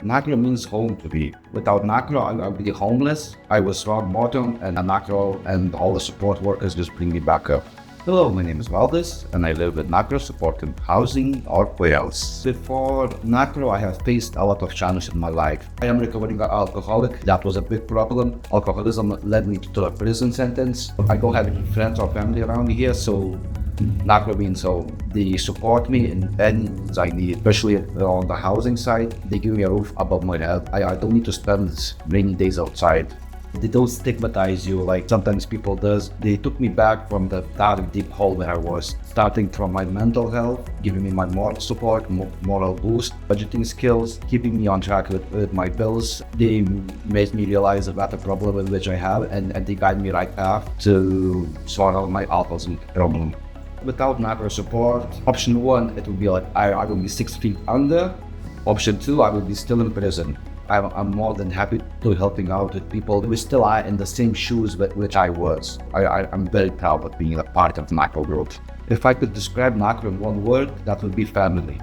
Nacro means home to me. Without Nacro, I would be homeless. I was rock bottom, and Nacro and all the support workers just bring me back up. Hello, my name is Valdas, and I live with Nacro supporting housing or payouts. Before Nacro, I have faced a lot of challenges in my life. I am recovering alcoholic. That was a big problem. Alcoholism led me to a prison sentence. I don't have any friends or family around me here, so Nacro means so they support me in any needs I need, especially on the housing side. They give me a roof above my head. I don't need to spend rainy days outside. They don't stigmatize you like sometimes people does. They took me back from the dark, deep hole where I was, starting from my mental health, giving me my moral support, moral boost, budgeting skills, keeping me on track with my bills. They made me realize about the problem in which I have, and they guide me right path to sort out my alcoholism problem. Without Nacro support, option one, it would be like I would be 6 feet under. Option two, I would be still in prison. I'm more than happy to helping out with people who still are in the same shoes with which I was. I'm very proud of being a part of Nacro group. If I could describe Nacro in one word, that would be family.